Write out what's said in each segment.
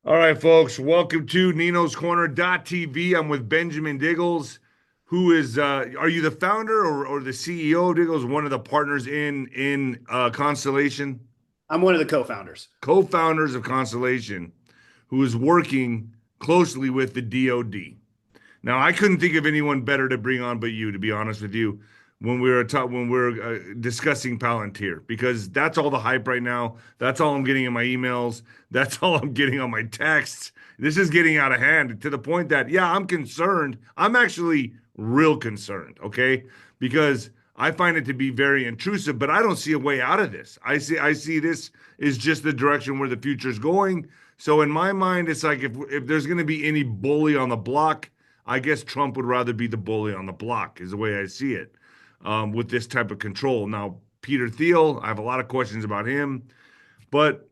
All right, folks, welcome to Nino's Corner.tv. I'm with Benjamin Diggles, who is, are you the founder or the CEO of Diggles, one of the partners in Constellation? I'm one of the co-founders. Co-founders of Constellation, who is working closely with the DOD. Now, I couldn't think of anyone better to bring on but you, to be honest with you, when we are discussing Palantir, because that's all the hype right now. That's all I'm getting in my emails. That's all I'm getting on my texts. This is getting out of hand to the point that, yeah, I'm concerned. I'm actually real concerned, okay? Because I find it to be very intrusive, but I don't see a way out of this. I see this is just the direction where the future is going. So in my mind, it's like if there's going to be any bully on the block, I guess Trump would rather be the bully on the block, is the way I see it, with this type of control. Now, Peter Thiel, I have a lot of questions about him, but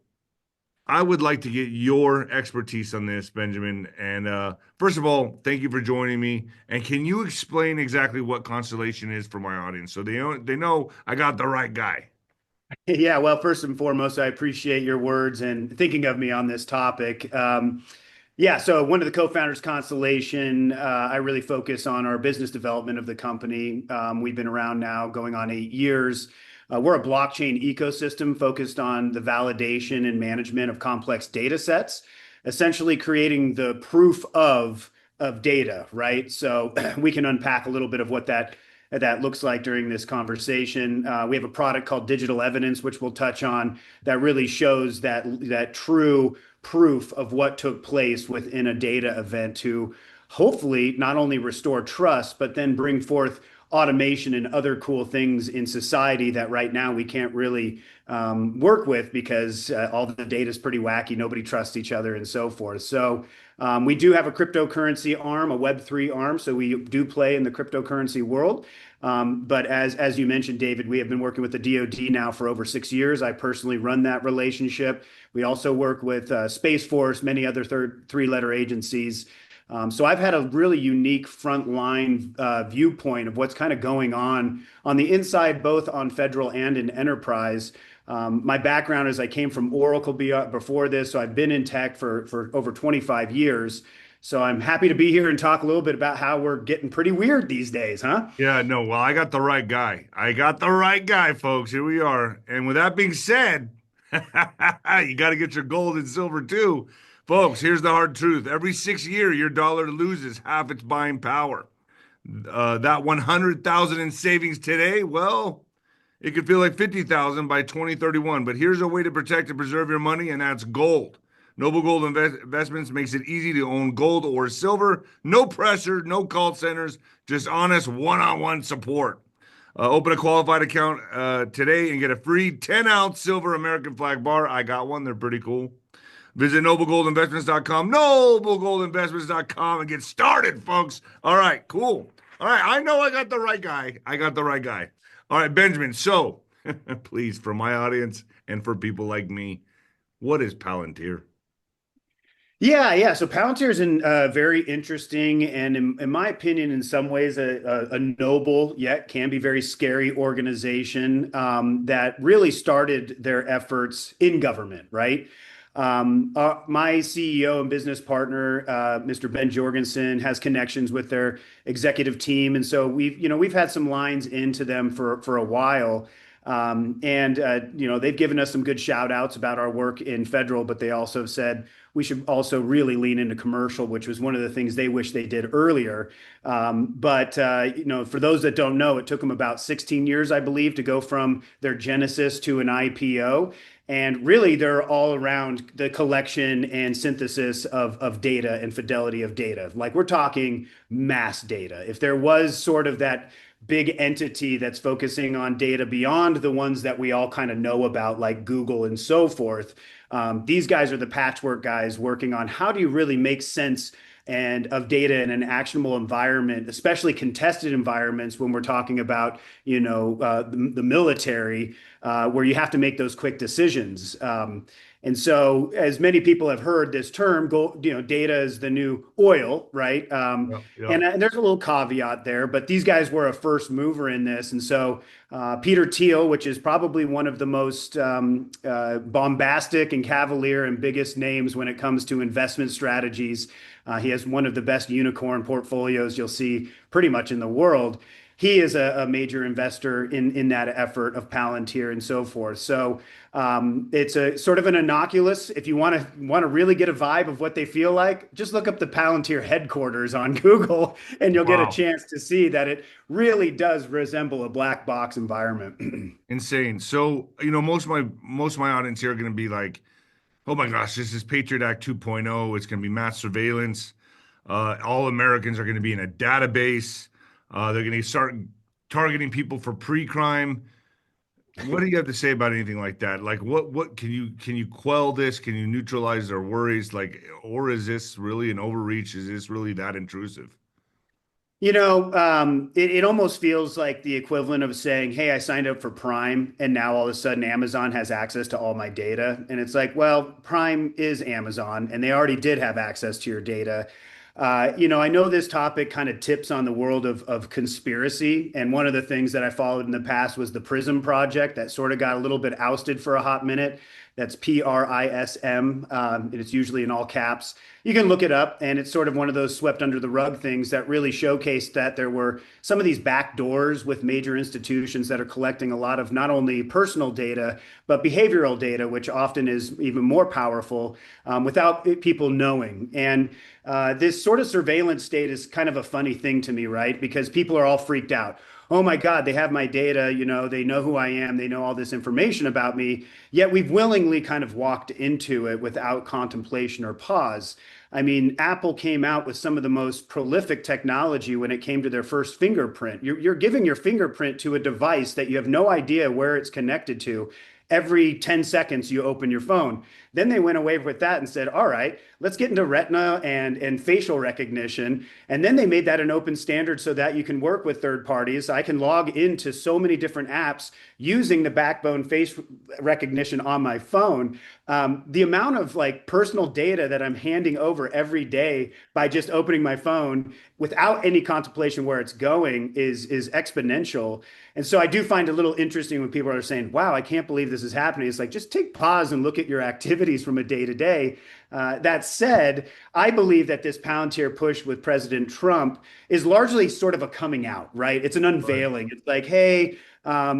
I would like to get your expertise on this, Benjamin. And first of all, thank you for joining me. And can you explain exactly what Constellation is for my audience so they know I got the right guy? Yeah, well, first and foremost, I appreciate your words and thinking of me on this topic. Yeah, so one of the co-founders, Constellation, I really focus on our business development of the company. We've been around now going on 8 years. We're a blockchain ecosystem focused on the validation and management of complex data sets, essentially creating the proof of data, right? So we can unpack a little bit of what that looks like during this conversation. We have a product called Digital Evidence, which we'll touch on, that really shows that true proof of what took place within a data event to hopefully not only restore trust, but then bring forth automation and other cool things in society that right now we can't really work with because all the data is pretty wacky. Nobody trusts each other and so forth. So we do have a cryptocurrency arm, a Web3 arm. So we do play in the cryptocurrency world. But as you mentioned, David, we have been working with the DOD now for over 6 years. I personally run that relationship. We also work with Space Force, many other three-letter agencies. So I've had a really unique frontline viewpoint of what's kind of going on the inside, both on federal and in enterprise. My background is I came from Oracle before this, so I've been in tech for over 25 years. So I'm happy to be here and talk a little bit about how we're getting pretty weird these days, huh? Yeah, no, well, I got the right guy. I got the right guy, folks. Here we are. And with that being said, you got to get your gold and silver too. Folks, here's the hard truth. Every 6 years, your dollar loses half its buying power. That 100,000 in savings today, well, it could feel like 50,000 by 2031. But here's a way to protect and preserve your money, and that's gold. Noble Gold Investments makes it easy to own gold or silver. No pressure, no call centers, just honest one-on-one support. Open a qualified account today and get a free 10-ounce silver American flag bar. I got one. They're pretty cool. Visit noblegoldinvestments.com, noblegoldinvestments.com, and get started, folks. All right, cool. All right, I know I got the right guy. I got the right guy. All right, Benjamin. So, please, for my audience and for people like me, what is Palantir? Yeah. So Palantir is a very interesting and, in my opinion, in some ways, a noble yet can be very scary organization that really started their efforts in government, right? My CEO and business partner, Mr. Ben Jorgensen, has connections with their executive team, and so we've had some lines into them for a while. And they've given us some good shout outs about our work in federal, but they also said we should also really lean into commercial, which was one of the things they wish they did earlier. But for those that don't know, it took them about 16 years, I believe, to go from their genesis to an IPO. And really, they're all around the collection and synthesis of data and fidelity of data. Like we're talking mass data. If there was sort of that big entity that's focusing on data beyond the ones that we all kind of know about, like Google and so forth, these guys are the patchwork guys working on how do you really make sense and of data in an actionable environment, especially contested environments when we're talking about, the military, where you have to make those quick decisions. And so, as many people have heard this term, data is the new oil, right? Yep, yep. And there's a little caveat there, but these guys were a first mover in this, and so Peter Thiel, which is probably one of the most bombastic and cavalier and biggest names when it comes to investment strategies. He has one of the best unicorn portfolios you'll see pretty much in the world. He is a major investor in that effort of Palantir and so forth. So it's a sort of an innocuous. If you want to really get a vibe of what they feel like, just look up the Palantir headquarters on Google, and you'll get a Wow. chance to see that it really does resemble a black box environment. Insane. So, most of my audience here are going to be like, "Oh my gosh, this is Patriot Act 2.0. It's going to be mass surveillance. All Americans are going to be in a database. They're going to start targeting people for pre-crime." What do you have to say about anything like that? Like, what can you quell this? Can you neutralize their worries? Like, or is this really an overreach? Is this really that intrusive? It almost feels like the equivalent of saying, "Hey, I signed up for Prime, and now all of a sudden Amazon has access to all my data." And it's like, well, Prime is Amazon, and they already did have access to your data. I know this topic kind of tips on the world of conspiracy. And one of the things that I followed in the past was the Prism Project that sort of got a little bit ousted for a hot minute. That's PRISM, and it's usually in all caps. You can look it up, and it's sort of one of those swept under the rug things that really showcased that there were some of these back doors with major institutions that are collecting a lot of not only personal data, but behavioral data, which often is even more powerful without people knowing. And this sort of surveillance state is kind of a funny thing to me, right? Because people are all freaked out. Oh my God, they have my data, they know who I am, they know all this information about me, yet we've willingly kind of walked into it without contemplation or pause. I mean, Apple came out with some of the most prolific technology when it came to their first fingerprint. You're giving your fingerprint to a device that you have no idea where it's connected to. Every 10 seconds, you open your phone. Then they went away with that and said, all right, let's get into retina and facial recognition. And then they made that an open standard so that you can work with third parties. I can log into so many different apps using the backbone face recognition on my phone. The amount of like personal data that I'm handing over every day by just opening my phone without any contemplation where it's going is exponential. And so I do find it a little interesting when people are saying, wow, I can't believe this is happening. It's like, just take pause and look at your activities from a day to day. That said, I believe that this Palantir push with President Trump is largely sort of a coming out, right? It's an Right. unveiling. It's like, hey,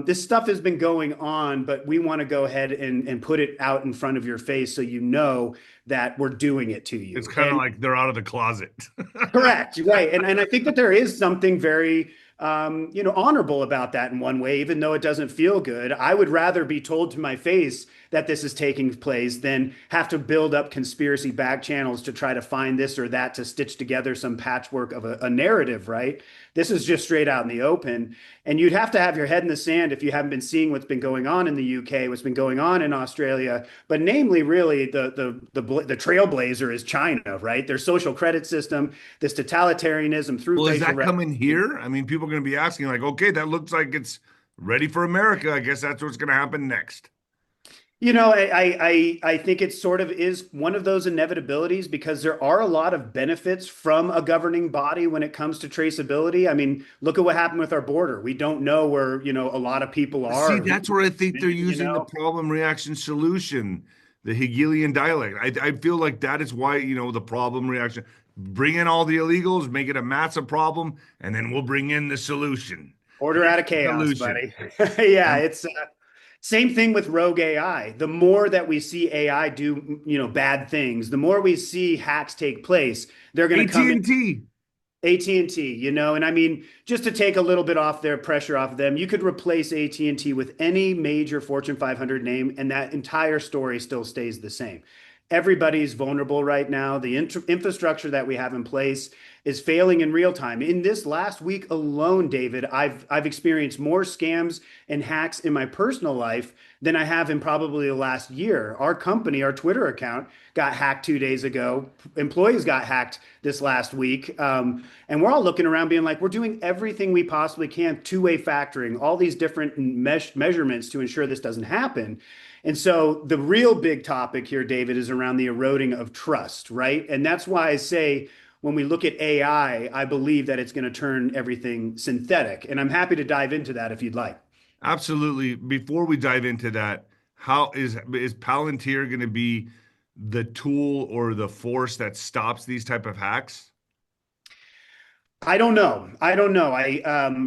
this stuff has been going on, but we want to go ahead and put it out in front of your face so you know that we're doing it to It's you. kind of And like they're out of the closet. correct, right. And I think that there is something very honorable about that in one way, even though it doesn't feel good. I would rather be told to my face that this is taking place than have to build up conspiracy back channels to try to find this or that to stitch together some patchwork of a narrative, right? This is just straight out in the open. And you'd have to have your head in the sand if you haven't been seeing what's been going on in the UK, what's been going on in Australia, but namely, really, the trailblazer is China, right? Their social credit system, this totalitarianism through Well, is facial that coming recognition. here? I mean, people are going to be asking, like, okay, that looks like it's ready for America. I guess that's what's going to happen next. I think it sort of is one of those inevitabilities because there are a lot of benefits from a governing body when it comes to traceability. I mean, look at what happened with our border. We don't know where, a lot of people See, are, who, that's where I think they're you using the know. problem reaction solution, the Hegelian dialect. I feel like that is why, the problem reaction. Bring in all the illegals, make it a massive problem, and then we'll bring in the solution. Order Here's out of the chaos, solution. buddy. Yeah, And it's same thing with rogue AI. The more that we see AI do, bad things, the more we see hacks take place, they're going to come in. AT&T. AT&T, and I mean, just to take a little bit off their pressure off of them, you could replace AT&T with any major Fortune 500 name, and that entire story still stays the same. Everybody's vulnerable right now. The infrastructure that we have in place is failing in real time. In this last week alone, David, I've experienced more scams and hacks in my personal life than I have in probably the last year. Our company, our Twitter account, got hacked 2 days ago. Employees got hacked this last week. And we're all looking around being like, we're doing everything we possibly can, two-way factoring, all these different measurements to ensure this doesn't happen. And so the real big topic here, David, is around the eroding of trust, right? And that's why I say when we look at AI, I believe that it's going to turn everything synthetic. And I'm happy to dive into that if you'd like. Absolutely. Before we dive into that, how is Palantir going to be the tool or the force that stops these type of hacks? I don't know. I don't know.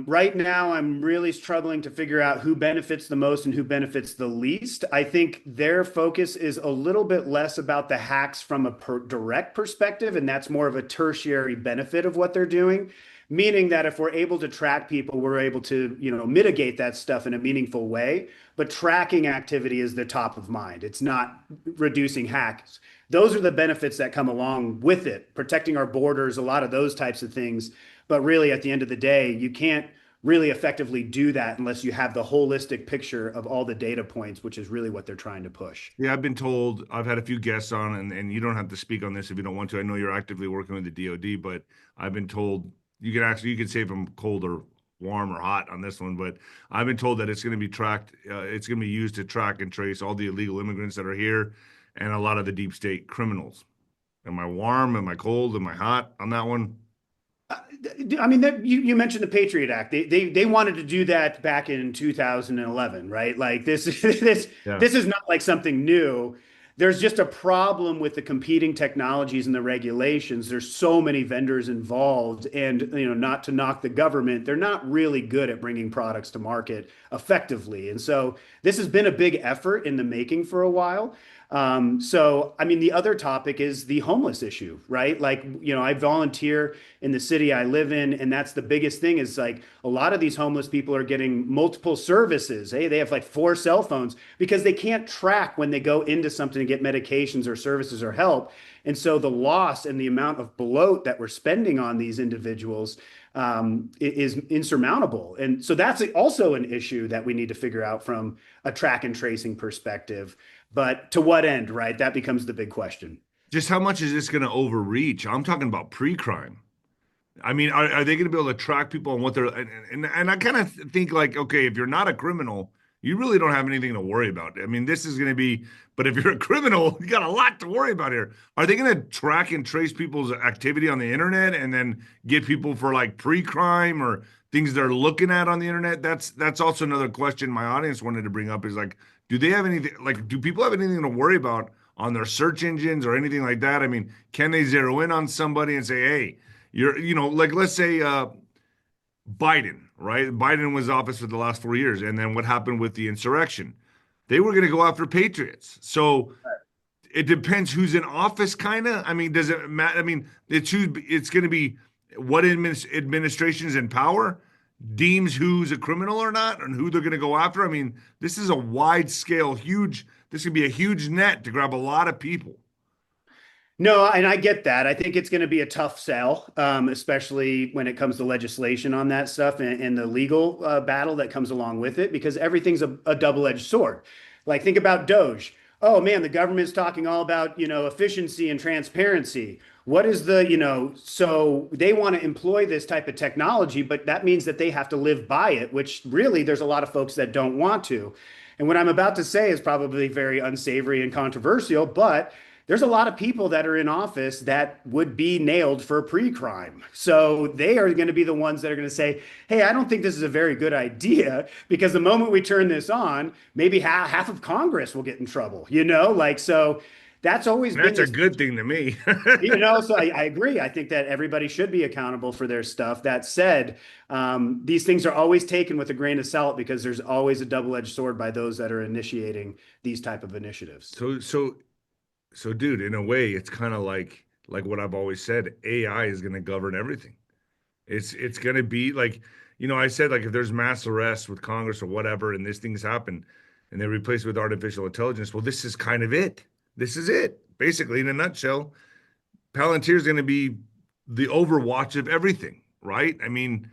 Right now I'm really struggling to figure out who benefits the most and who benefits the least. I think their focus is a little bit less about the hacks from a direct perspective, and that's more of a tertiary benefit of what they're doing. Meaning that if we're able to track people, we're able to, mitigate that stuff in a meaningful way. But tracking activity is the top of mind. It's not reducing hacks. Those are the benefits that come along with it, protecting our borders, a lot of those types of things. But really, at the end of the day, you can't really effectively do that unless you have the holistic picture of all the data points, which is really what they're trying to push. Yeah, I've been told, I've had a few guests on, and you don't have to speak on this if you don't want to. I know you're actively working with the DOD, but I've been told you can save them cold or warm or hot on this one, but I've been told that it's going to be tracked, it's going to be used to track and trace all the illegal immigrants that are here and a lot of the deep state criminals. Am I warm? Am I cold? Am I hot on that one? I mean, you mentioned the Patriot Act. They wanted to do that back in 2011, right? Like this Yeah. this is not like something new. There's just a problem with the competing technologies and the regulations. There's so many vendors involved, and not to knock the government, they're not really good at bringing products to market effectively. And so this has been a big effort in the making for a while. So, I mean, the other topic is the homeless issue, right? Like, I volunteer in the city I live in, and that's the biggest thing is like a lot of these homeless people are getting multiple services. Hey, they have like 4 cell phones because they can't track when they go into something to get medications or services or help. And so the loss and the amount of bloat that we're spending on these individuals is insurmountable. And so that's also an issue that we need to figure out from a track and tracing perspective. But to what end, right? That becomes the big question. Just how much is this going to overreach? I'm talking about pre-crime. I mean, are they going to be able to track people on what they're and I kind of think like, okay, if you're not a criminal, you really don't have anything to worry about. I mean, this is going to be, but if you're a criminal, you got a lot to worry about here. Are they going to track and trace people's activity on the internet and then get people for like pre-crime or things they're looking at on the internet? That's also another question my audience wanted to bring up is like, do they have anything like do people have anything to worry about on their search engines or anything like that? I mean, can they zero in on somebody and say, hey, like let's say Biden, right? Biden was in office for the last 4 years, and then what happened with the insurrection? They were going to go after patriots. So it depends who's in office, kind of. I mean, does it matter? I mean, it's going to be what administration is in power deems who's a criminal or not, and who they're going to go after. I mean, this is a wide scale, huge. This could be a huge net to grab a lot of people. No, and I get that. I think it's going to be a tough sell, especially when it comes to legislation on that stuff and the legal battle that comes along with it, because everything's a double-edged sword. Like think about Doge. Oh man, the government's talking all about, efficiency and transparency. What is so they want to employ this type of technology, but that means that they have to live by it, which really there's a lot of folks that don't want to. And what I'm about to say is probably very unsavory and controversial, but there's a lot of people that are in office that would be nailed for pre-crime. So they are going to be the ones that are going to say, hey, I don't think this is a very good idea because the moment we turn this on, maybe half of Congress will get in trouble, so that's always been That's a good thing to me. so I agree. I think that everybody should be accountable for their stuff. That said, these things are always taken with a grain of salt because there's always a double-edged sword by those that are initiating these type of initiatives. So, dude, in a way, it's kind of like what I've always said. AI is going to govern everything. It's going to be like, I said like if there's mass arrests with Congress or whatever, and these things happen, and they replace it with artificial intelligence. Well, this is kind of it. This is it, basically, in a nutshell. Palantir is going to be the overwatch of everything, right? I mean,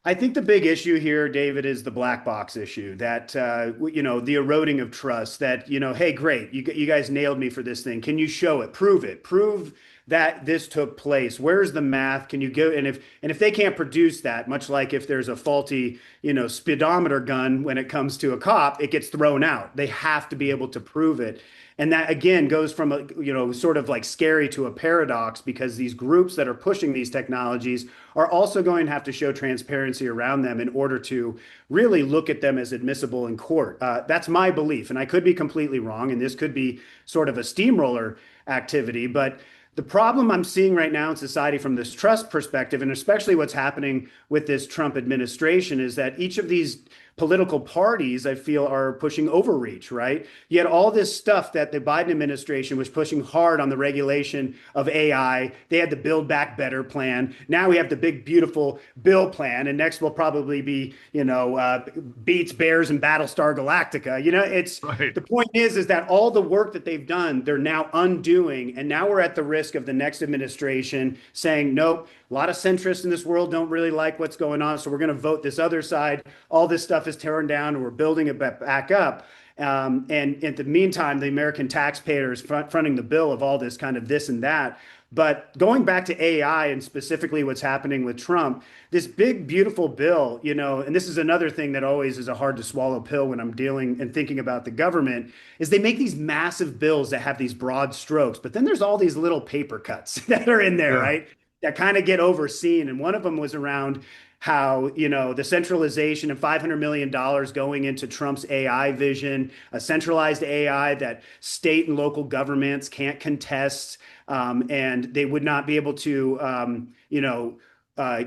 I think the big issue here, David, is the black box issue that, the eroding of trust that, hey, great, you guys nailed me for this thing. Can you show it? Prove it. Prove that this took place? Where's the math? Can you go, and if they can't produce that, much like if there's a faulty, speedometer gun when it comes to a cop, it gets thrown out. They have to be able to prove it. And that again goes from a, sort of like scary to a paradox, because these groups that are pushing these technologies are also going to have to show transparency around them in order to really look at them as admissible in court. That's my belief, and I could be completely wrong, and this could be sort of a steamroller activity. But the problem I'm seeing right now in society from this trust perspective, and especially what's happening with this Trump administration, is that each of these political parties, I feel, are pushing overreach, right? You had all this stuff that the Biden administration was pushing hard on the regulation of AI. They had the Build Back Better plan. Now we have the big, beautiful bill plan. And next will probably be, Beats, Bears, and Battlestar Galactica. It's Right. the point is that all the work that they've done, they're now undoing. And now we're at the risk of the next administration saying, nope, a lot of centrists in this world don't really like what's going on. So we're going to vote this other side. All this stuff is torn down and we're building it back up. And in the meantime, the American taxpayer is fronting the bill of all this kind of this and that. But going back to AI and specifically what's happening with Trump, this big, beautiful bill, and this is another thing that always is a hard to swallow pill when I'm dealing and thinking about the government, is they make these massive bills that have these broad strokes, but then there's all these little paper cuts that are in there, Yeah. right? That kind of get overseen. And one of them was around how, the centralization of $500 million going into Trump's AI vision, a centralized AI that state and local governments can't contest, and they would not be able to,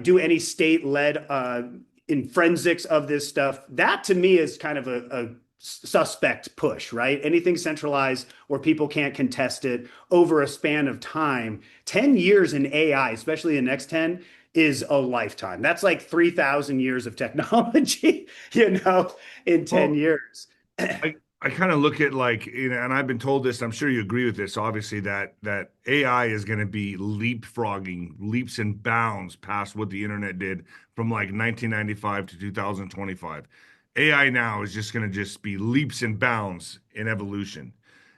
do any state-led in forensics of this stuff. That to me is kind of a suspect push, right? Anything centralized or people can't contest it over a span of time. 10 years in AI, especially the next 10, is a lifetime. That's like 3,000 years of technology, in 10 Well, years. I kind of look at like, and I've been told this, I'm sure you agree with this, obviously, that AI is going to be leapfrogging leaps and bounds past what the internet did from like 1995 to 2025. AI now is just going to just be leaps and bounds in evolution.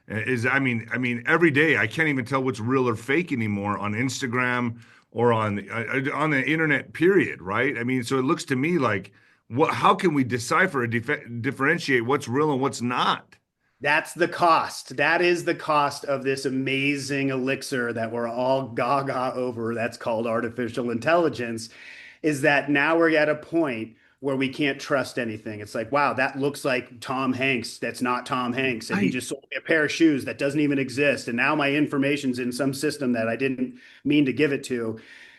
Every day I can't even tell what's real or fake anymore on Instagram or on the internet, period, right? So it looks to me like, how can we decipher or differentiate what's real and what's not? That's the cost. That is the cost of this amazing elixir that we're all gaga over. That's called artificial intelligence. Is that now we're at a point where we can't trust anything. It's like, wow, that looks like Tom Hanks. That's not Tom Hanks. And he I just sold me a pair of shoes that doesn't even exist. And now my information's in some system that I didn't mean to give it to.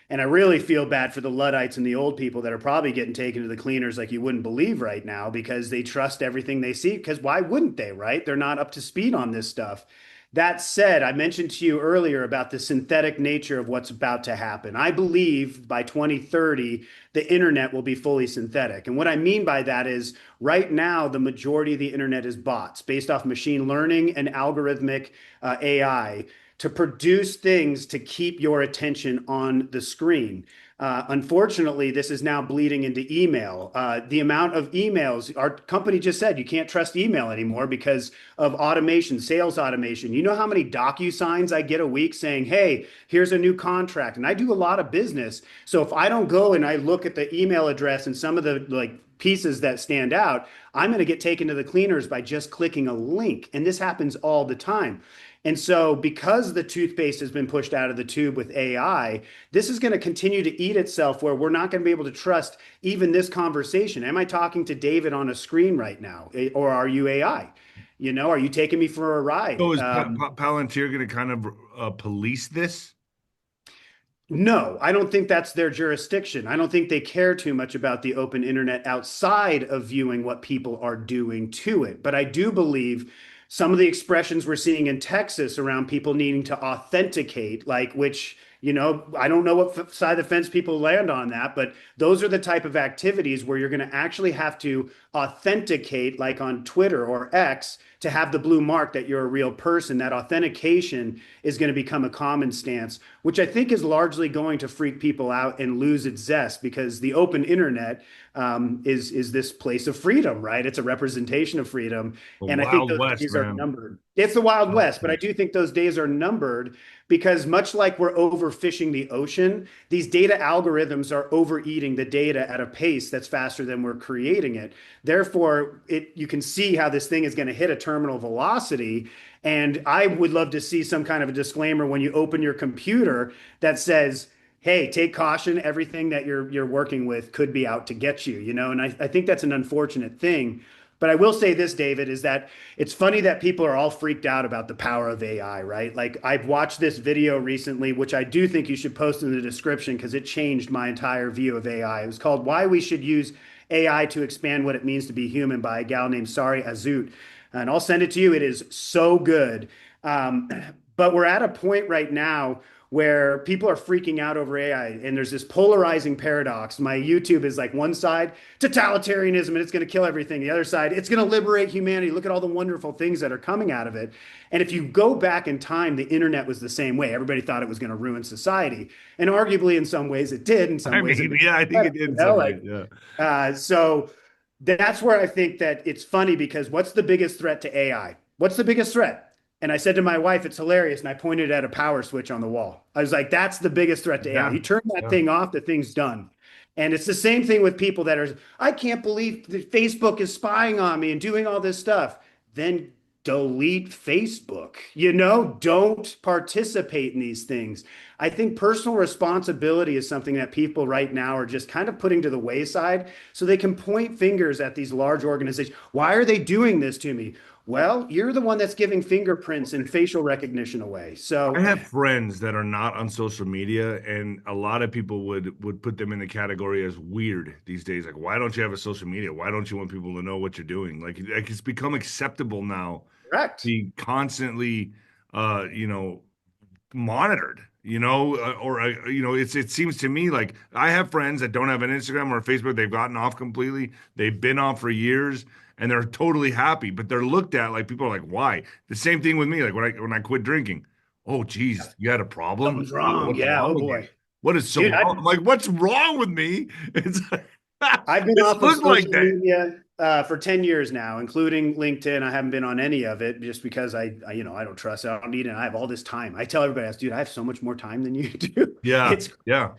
And I really feel bad for the Luddites and the old people that are probably getting taken to the cleaners like you wouldn't believe right now, because they trust everything they see. Because why wouldn't they, right? They're not up to speed on this stuff. That said, I mentioned to you earlier about the synthetic nature of what's about to happen. I believe by 2030, the internet will be fully synthetic. And what I mean by that is right now, the majority of the internet is bots based off machine learning and algorithmic AI to produce things to keep your attention on the screen. Unfortunately, this is now bleeding into email. The amount of emails, our company just said you can't trust email anymore because of automation, sales automation. You know how many DocuSigns I get a week saying, hey, here's a new contract. And I do a lot of business. So if I don't go and I look at the email address and some of the pieces that stand out, I'm going to get taken to the cleaners by just clicking a link. And this happens all the time. And so because the toothpaste has been pushed out of the tube with AI, this is going to continue to eat itself, where we're not going to be able to trust even this conversation. Am I talking to David on a screen right now? Or are you AI? Are you taking me for a ride? So is Palantir going to kind of police this? No, I don't think that's their jurisdiction. I don't think they care too much about the open internet outside of viewing what people are doing to it. But I do believe some of the expressions we're seeing in Texas around people needing to authenticate, which, I don't know what side of the fence people land on that, but those are the type of activities where you're going to actually have to authenticate, like on Twitter or X, to have the blue mark that you're a real person. That authentication is going to become a common stance, which I think is largely going to freak people out and lose its zest, because the open internet is this place of freedom, right? It's a representation of freedom. The And I think Wild those West, days are man. numbered. It's the Wild West, but I Okay. do think those days are numbered because much like we're overfishing the ocean, these data algorithms are overeating the data at a pace that's faster than we're creating it. Therefore, you can see how this thing is going to hit a terminal velocity. And I would love to see some kind of a disclaimer when you open your computer that says, hey, take caution, everything that you're working with could be out to get you, you know? And I think that's an unfortunate thing. But I will say this, David, is that it's funny that people are all freaked out about the power of AI, right? Like I've watched this video recently, which I do think you should post in the description because it changed my entire view of AI. It was called Why We Should Use AI to Expand What It Means to Be Human by a gal named 𝗧𝗵𝗶𝗃. And I'll send it to you. It is so good. Um, but we're at a point right now where people are freaking out over AI, and there's this polarizing paradox. My YouTube is like one side, totalitarianism, and it's going to kill everything. The other side, it's going to liberate humanity. Look at all the wonderful things that are coming out of it. And if you go back in time, the internet was the same way. Everybody thought it was going to ruin society. And arguably, in some ways, it did. In some I ways, it mean, made yeah, I it think better. it did You in know, some like ways. Yeah. so that's where I think that it's funny because what's the biggest threat to AI? What's the biggest threat? And I said to my wife, it's hilarious. And I pointed at a power switch on the wall. I was like, that's the biggest threat to AI. Yeah. You turn that Yeah. thing off, the thing's done. And it's the same thing with people that are, I can't believe that Facebook is spying on me and doing all this stuff. Then delete Facebook. You know, don't participate in these things. I think personal responsibility is something that people right now are just kind of putting to the wayside so they can point fingers at these large organizations. Why are they doing this to me? Well, you're the one that's giving fingerprints and facial recognition away. I So, have friends that are not on social media, and a lot of people would put them in the category as weird these days. Like, why don't you have a social media? Why don't you want people to know what you're doing? Like it's become acceptable now, correct. be constantly, you know, monitored. It seems to me like I have friends that don't have an Instagram or Facebook. They've gotten off completely. They've been off for years, and they're totally happy. But they're looked at like people are like, why? The same thing with me. Like when I quit drinking. Oh, geez, you had a problem? Something's wrong. What's Yeah. wrong Oh with you? boy. What is so Dude, wrong? I'm like, what's wrong with me? It's like, I've been it's off of looked like social that. media for 10 years now, including LinkedIn. I haven't been on any of it just because I don't trust it. I don't need it. I have all this time. I tell everybody else, dude, I have so much more time than you do. Yeah, It's yeah.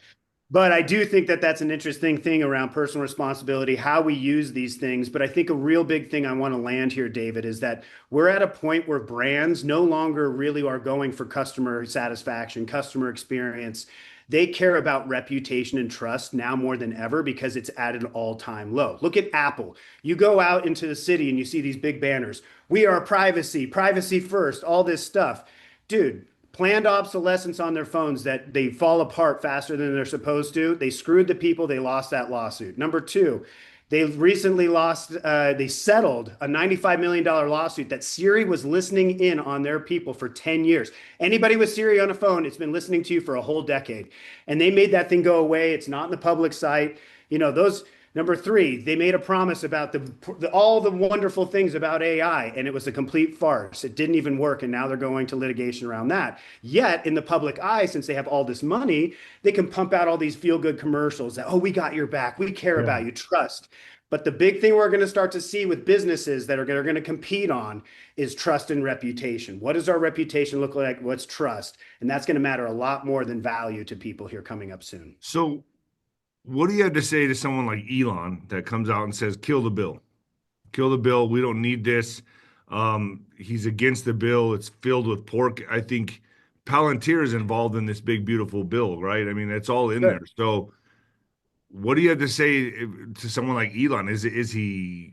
But I do think that that's an interesting thing around personal responsibility, how we use these things. But I think a real big thing I want to land here, David, is that we're at a point where brands no longer really are going for customer satisfaction, customer experience. They care about reputation and trust now more than ever because it's at an all-time low. Look at Apple. You go out into the city and you see these big banners. We are privacy, privacy first, all this stuff. Dude, planned obsolescence on their phones that they fall apart faster than they're supposed to. They screwed the people. They lost that lawsuit. Number two, they recently they settled a $95 million lawsuit that Siri was listening in on their people for 10 years. Anybody with Siri on a phone, it's been listening to you for a whole decade. And they made that thing go away. It's not in the public site. You know, those Number three, they made a promise about all the wonderful things about AI, and it was a complete farce. It didn't even work, and now they're going to litigation around that. Yet, in the public eye, since they have all this money, they can pump out all these feel-good commercials that, oh, we got your back, we care Yeah. about you, trust. But the big thing we're going to start to see with businesses that are going to compete on is trust and reputation. What does our reputation look like? What's trust? And that's going to matter a lot more than value to people here coming up soon. So what do you have to say to someone like Elon that comes out and says, kill the bill? Kill the bill. We don't need this. He's against the bill. It's filled with pork. I think Palantir is involved in this big, beautiful bill, right? I mean, it's all in there. Sure. So what do you have to say to someone like Elon? Is he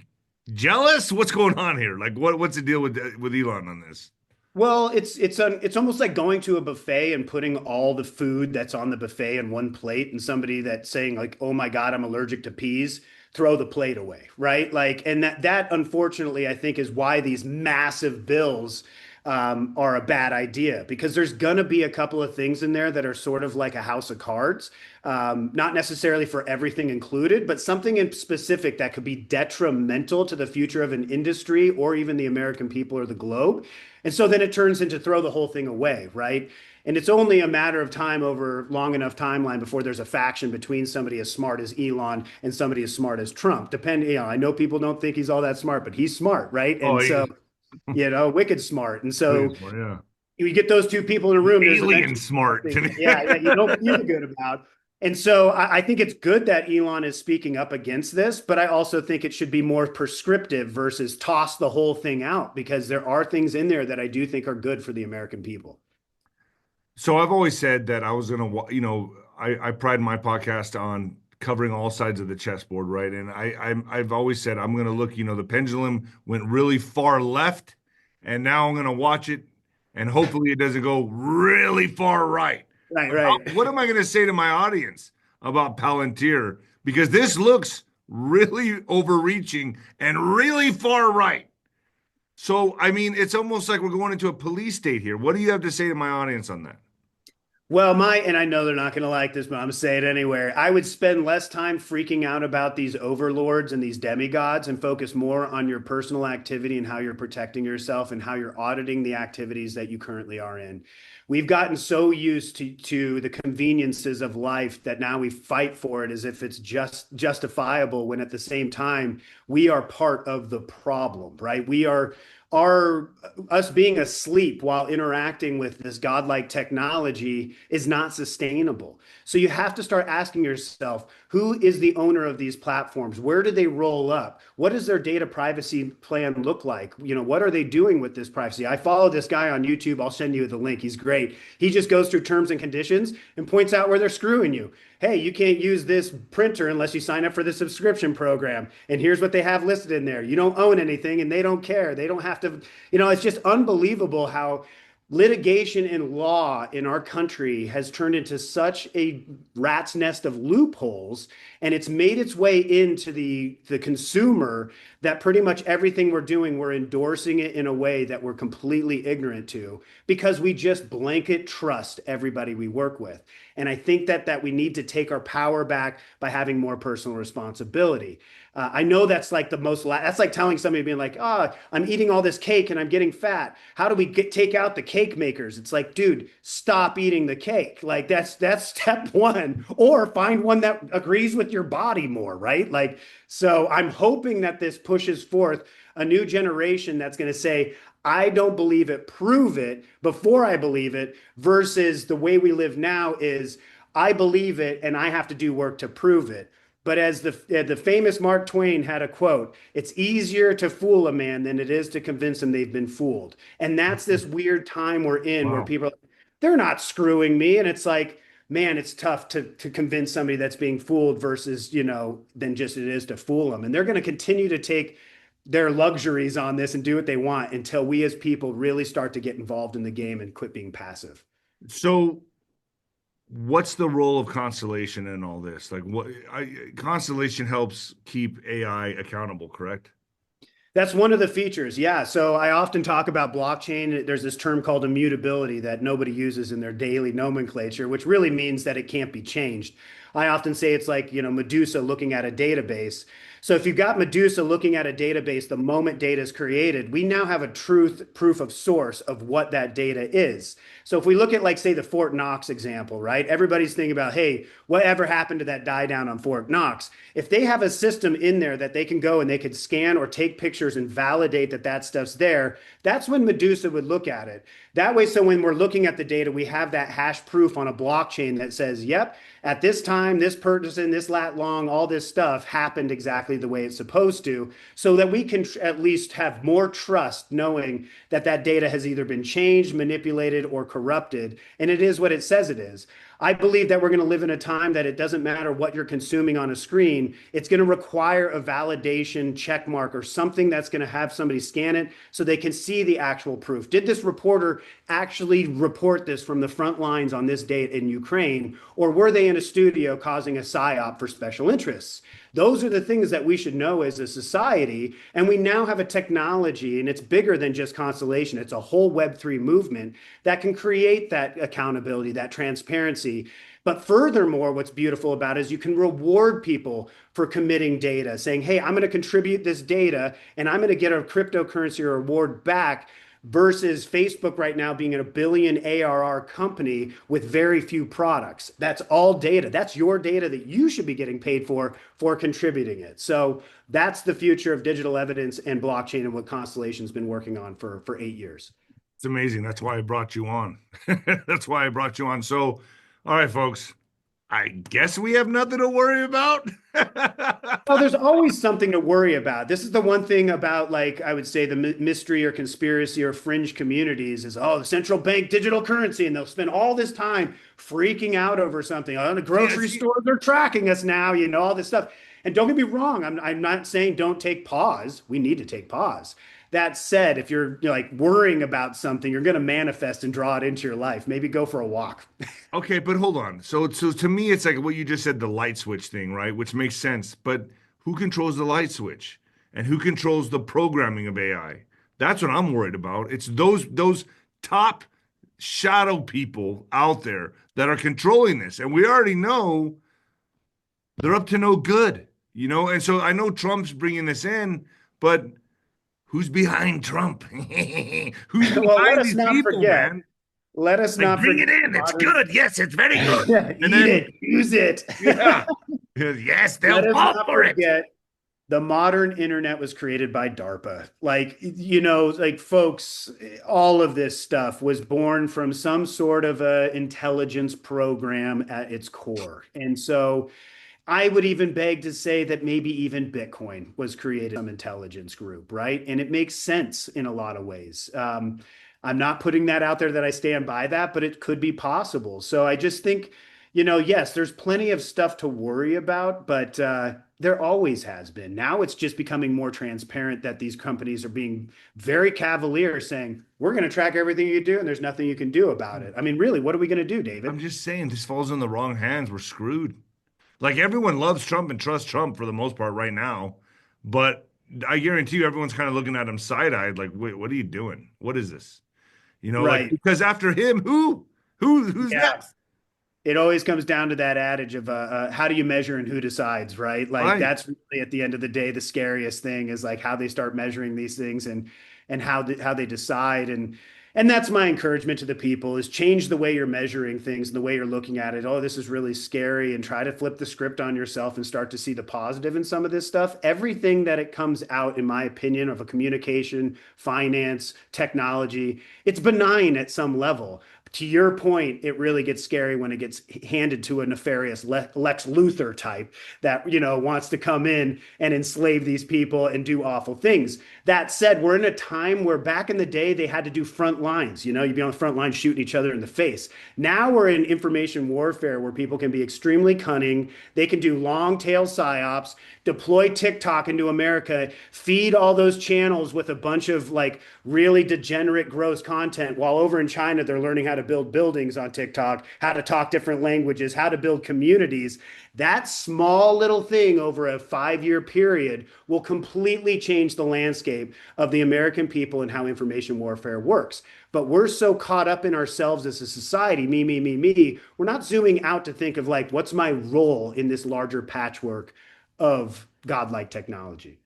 jealous? What's going on here? Like, what's the deal with Elon on this? Well, it's almost like going to a buffet and putting all the food that's on the buffet in one plate, and somebody that's saying like, "Oh my God, I'm allergic to peas," throw the plate away, right? Like, and that unfortunately, I think, is why these massive bills are a bad idea because there's gonna be a couple of things in there that are sort of like a house of cards, not necessarily for everything included, but something in specific that could be detrimental to the future of an industry or even the American people or the globe. And so then it turns into throw the whole thing away, right? And it's only a matter of time over long enough timeline before there's a faction between somebody as smart as Elon and somebody as smart as Trump. Depending, I know people don't think he's all that smart, but he's smart, right? Oh, And so wicked smart. And Really so smart, yeah. you get those two people in a room, there's Alien eventually smart. something, yeah, you don't feel good about. And so I think it's good that Elon is speaking up against this, but I also think it should be more prescriptive versus toss the whole thing out, because there are things in there that I do think are good for the American people. So I've always said that I was gonna, I pride my podcast on covering all sides of the chessboard, right? And I've always said I'm gonna look, the pendulum went really far left, and now I'm gonna watch it, and hopefully it doesn't go really far right. Right, But right. what am I gonna say to my audience about Palantir? Because this looks really overreaching and really far right. So, I mean, it's almost like we're going into a police state here. What do you have to say to my audience on that? Well, and I know they're not going to like this, but I'm going to say it anyway. I would spend less time freaking out about these overlords and these demigods and focus more on your personal activity and how you're protecting yourself and how you're auditing the activities that you currently are in. We've gotten so used to the conveniences of life that now we fight for it as if it's just justifiable, when at the same time we are part of the problem, right? We are us being asleep while interacting with this godlike technology is not sustainable. So you have to start asking yourself, who is the owner of these platforms? Where do they roll up? What does their data privacy plan look like? What are they doing with this privacy? I follow this guy on YouTube. I'll send you the link. He's great. He just goes through terms and conditions and points out where they're screwing you. Hey, you can't use this printer unless you sign up for the subscription program. And here's what they have listed in there. You don't own anything and they don't care. They don't have to, it's just unbelievable how litigation and law in our country has turned into such a rat's nest of loopholes, and it's made its way into the consumer, that pretty much everything we're doing, we're endorsing it in a way that we're completely ignorant to, because we just blanket trust everybody we work with. And I think that we need to take our power back by having more personal responsibility. I know that's like that's like telling somebody, being like, I'm eating all this cake and I'm getting fat. How do we take out the cake makers? It's like, dude, stop eating the cake. Like that's step one, or find one that agrees with your body more, right? Like, so I'm hoping that this pushes forth a new generation that's going to say, I don't believe it, prove it before I believe it, versus the way we live now is, I believe it and I have to do work to prove it. But as the famous Mark Twain had a quote, it's easier to fool a man than it is to convince them they've been fooled. And that's this weird time we're in, where Wow. people are like, they're not screwing me. And it's like, man, it's tough to convince somebody that's being fooled versus, than just it is to fool them. And they're going to continue to take their luxuries on this and do what they want until we as people really start to get involved in the game and quit being passive. So what's the role of Constellation in all this? Like Constellation helps keep AI accountable, correct? That's one of the features. Yeah. So I often talk about blockchain. There's this term called immutability that nobody uses in their daily nomenclature, which really means that it can't be changed. I often say it's like, Medusa looking at a database. So if you've got Medusa looking at a database, the moment data is created, we now have a proof of source of what that data is. So if we look at, like, say, the Fort Knox example, right? Everybody's thinking about, hey, whatever happened to that die down on Fort Knox? If they have a system in there that they can go and they could scan or take pictures and validate that stuff's there, that's when Medusa would look at it. That way, so when we're looking at the data, we have that hash proof on a blockchain that says, yep, at this time, this person, this lat long, all this stuff happened exactly the way it's supposed to, so that we can at least have more trust knowing that data has either been changed, manipulated, or corrupted, and it is what it says it is. I believe that we're going to live in a time that it doesn't matter what you're consuming on a screen. It's going to require a validation check mark or something that's going to have somebody scan it so they can see the actual proof. Did this reporter actually report this from the front lines on this date in Ukraine, or were they in a studio causing a psyop for special interests? Those are the things that we should know as a society. And we now have a technology, and it's bigger than just Constellation. It's a whole Web3 movement that can create that accountability, that transparency. But furthermore, what's beautiful about it is you can reward people for committing data, saying, hey, I'm going to contribute this data and I'm going to get a cryptocurrency or reward back versus Facebook right now being a billion ARR company with very few products. That's all data. That's your data that you should be getting paid for contributing it. So that's the future of digital evidence and blockchain and what Constellation's been working on for 8 years. It's amazing. That's why I brought you on. That's why I brought you on. So, all right, folks, I guess we have nothing to worry about. Well, there's always something to worry about. This is the one thing about, like, I would say the mystery or conspiracy or fringe communities is, oh, the central bank digital currency, and they'll spend all this time freaking out over something. Oh, the grocery stores are tracking us now, all this stuff. And don't get me wrong, I'm not saying don't take pause. We need to take pause. That said, if you're like worrying about something, you're going to manifest and draw it into your life. Maybe go for a walk. Okay, but hold on. So to me, it's like what you just said, the light switch thing, right? Which makes sense. But who controls the light switch? And who controls the programming of AI? That's what I'm worried about. It's those top shadow people out there that are controlling this. And we already know they're up to no good, And so I know Trump's bringing this in, but who's behind Trump? Who's behind Well, let us these not people, forget. man? Let us Like, not bring forget it in. It's good. Yes, it's very good. Yeah, And eat then, it, use it. yeah. Yes, Let they'll us fall not for it. forget the modern internet was created by DARPA. Like, like folks, all of this stuff was born from some sort of a intelligence program at its core. And so I would even beg to say that maybe even Bitcoin was created by some intelligence group, right? And it makes sense in a lot of ways. I'm not putting that out there that I stand by that, but it could be possible. So I just think, yes, there's plenty of stuff to worry about, but there always has been. Now it's just becoming more transparent that these companies are being very cavalier, saying, we're going to track everything you do and there's nothing you can do about it. I mean, really, what are we going to do, David? I'm just saying, this falls in the wrong hands. We're screwed. Like, everyone loves Trump and trusts Trump for the most part right now, but I guarantee you everyone's kind of looking at him side-eyed, like, wait, what are you doing? What is this? Like, Right. because after him, who's Yeah. next? It always comes down to that adage of how do you measure and who decides, right? Like Right. that's really at the end of the day the scariest thing is like how they start measuring these things and how they decide and that's my encouragement to the people is change the way you're measuring things and the way you're looking at it. Oh, this is really scary, and try to flip the script on yourself and start to see the positive in some of this stuff. Everything that it comes out, in my opinion, of a communication, finance, technology, it's benign at some level. To your point, it really gets scary when it gets handed to a nefarious Lex Luthor type that, wants to come in and enslave these people and do awful things. That said, we're in a time where back in the day, they had to do front lines. You'd be on the front line shooting each other in the face. Now we're in information warfare where people can be extremely cunning. They can do long tail psyops, deploy TikTok into America, feed all those channels with a bunch of like really degenerate, gross content, while over in China, they're learning how to build buildings on TikTok, how to talk different languages, how to build communities. That small little thing over a 5-year period will completely change the landscape of the American people and how information warfare works. But we're so caught up in ourselves as a society, me, me, me, me. We're not zooming out to think of like, what's my role in this larger patchwork of godlike technology?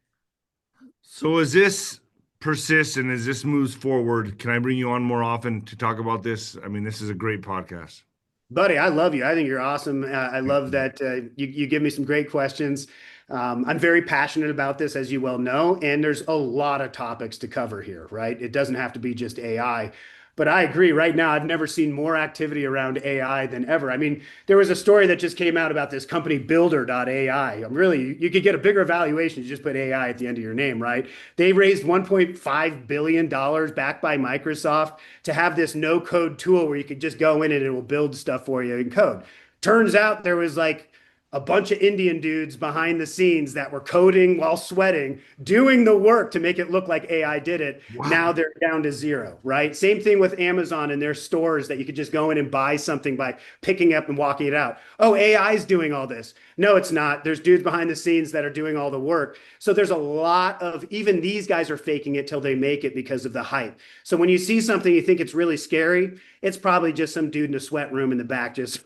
So as this persists and as this moves forward, can I bring you on more often to talk about this? I mean, this is a great podcast. Buddy, I love you. I think you're awesome. I love that you give me some great questions. I'm very passionate about this, as you well know, and there's a lot of topics to cover here, right? It doesn't have to be just AI. But I agree. Right now, I've never seen more activity around AI than ever. I mean, there was a story that just came out about this company Builder.ai. Really, you could get a bigger valuation if you just put AI at the end of your name, right? They raised $1.5 billion backed by Microsoft to have this no-code tool where you could just go in and it will build stuff for you in code. Turns out there was like a bunch of Indian dudes behind the scenes that were coding while sweating, doing the work to make it look like AI did it. Wow. Now they're down to zero, right? Same thing with Amazon and their stores that you could just go in and buy something by picking up and walking it out. Oh, AI is doing all this. No, it's not. There's dudes behind the scenes that are doing all the work. So there's a lot of, even these guys are faking it till they make it because of the hype. So when you see something you think it's really scary, it's probably just some dude in a sweat room in the back just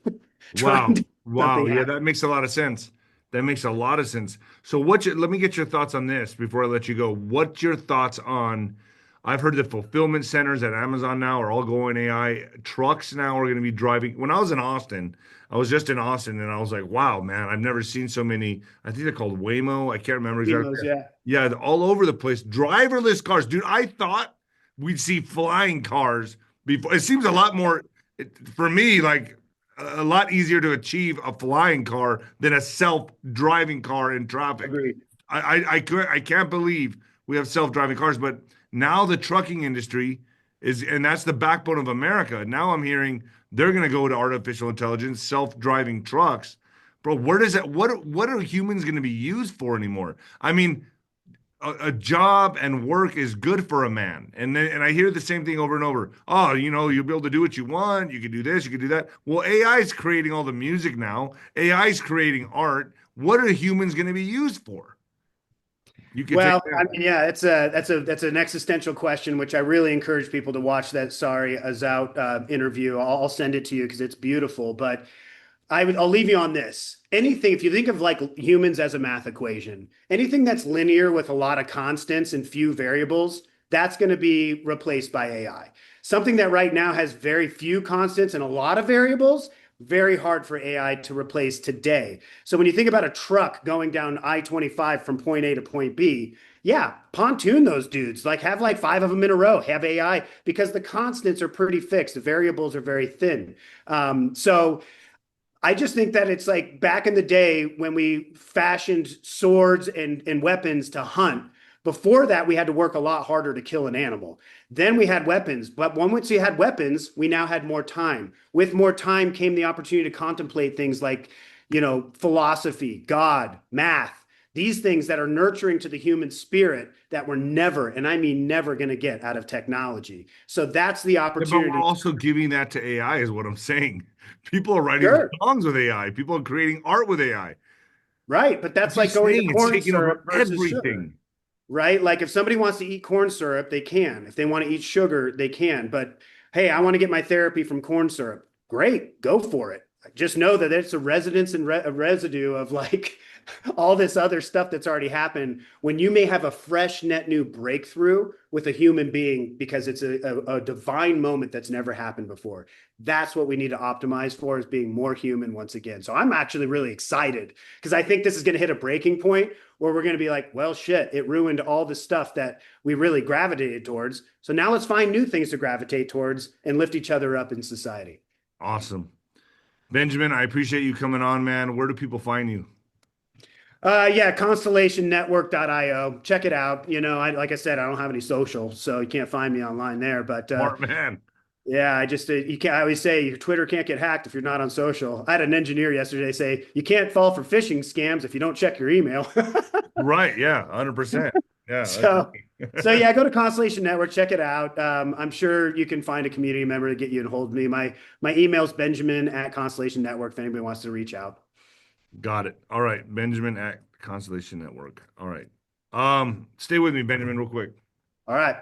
trying to Wow. Yeah, happen. that makes a lot of sense. That makes a lot of sense. So let me get your thoughts on this before I let you go. What's your thoughts on I've heard that fulfillment centers at Amazon now are all going AI. Trucks now are going to be driving. When I was in Austin, I was just in Austin and I was like, wow, man, I've never seen so many. I think they're called Waymo. I can't remember exactly. Emos, yeah. Yeah, they're all over the place. Driverless cars. Dude, I thought we'd see flying cars before. It seems a lot more, for me, like a lot easier to achieve a flying car than a self-driving car in traffic. Agreed. I can't believe we have self-driving cars, but now the trucking industry is, and that's the backbone of America. Now I'm hearing they're going to go to artificial intelligence, self-driving trucks. Bro, where does that, what are humans going to be used for anymore? I mean, a job and work is good for a man. And I hear the same thing over and over. Oh, you'll be able to do what you want. You can do this, you can do that. Well, AI is creating all the music now. AI is creating art. What are humans going to be used for? You can Well, take I that. mean, yeah, that's an existential question, which I really encourage people to watch that 𝗬𝗵𝗶𝗹 interview. I'll send it to you because it's beautiful. But I'll leave you on this. Anything, if you think of like humans as a math equation, anything that's linear with a lot of constants and few variables, that's going to be replaced by AI. Something that right now has very few constants and a lot of variables, very hard for AI to replace today. So when you think about a truck going down I-25 from point A to point B, yeah, pontoon those dudes, like have like 5 of them in a row, have AI, because the constants are pretty fixed. The variables are very thin. So I just think that it's like back in the day when we fashioned swords and weapons to hunt. Before that, we had to work a lot harder to kill an animal. Then we had weapons. But once we had weapons, we now had more time. With more time came the opportunity to contemplate things like, philosophy, God, math, these things that are nurturing to the human spirit that we're never, and I mean never, going to get out of technology. So that's the Yeah, but we're opportunity. also giving that to AI, is what I'm saying. People are writing Sure. songs with AI. People are creating art with AI. Right. But I'm that's like just going to saying it's corn taking over syrup versus sugar. everything. Right? Like if somebody wants to eat corn syrup, they can. If they want to eat sugar, they can. But hey, I want to get my therapy from corn syrup. Great, go for it. Just know that it's a residence and a residue of like all this other stuff that's already happened when you may have a fresh net new breakthrough with a human being because it's a divine moment that's never happened before. That's what we need to optimize for, is being more human once again. So I'm actually really excited because I think this is going to hit a breaking point where we're going to be like, well, shit, it ruined all the stuff that we really gravitated towards. So now let's find new things to gravitate towards and lift each other up in society. Awesome. Benjamin, I appreciate you coming on, man. Where do people find you? Yeah, constellationnetwork.io. Check it out. Like I said, I don't have any social, so you can't find me online there. But Smart man. yeah, I just you can't. I always say your Twitter can't get hacked if you're not on social. I had an engineer yesterday say you can't fall for phishing scams if you don't check your email. Right. Yeah. 100%. Yeah. So, so yeah, go to Constellation Network, check it out. I'm sure you can find a community member to get you in hold of me. My email is Benjamin at Constellation Network if anybody wants to reach out. Got it. All right. Benjamin at Constellation Network. All right. Stay with me, Benjamin, real quick. All right.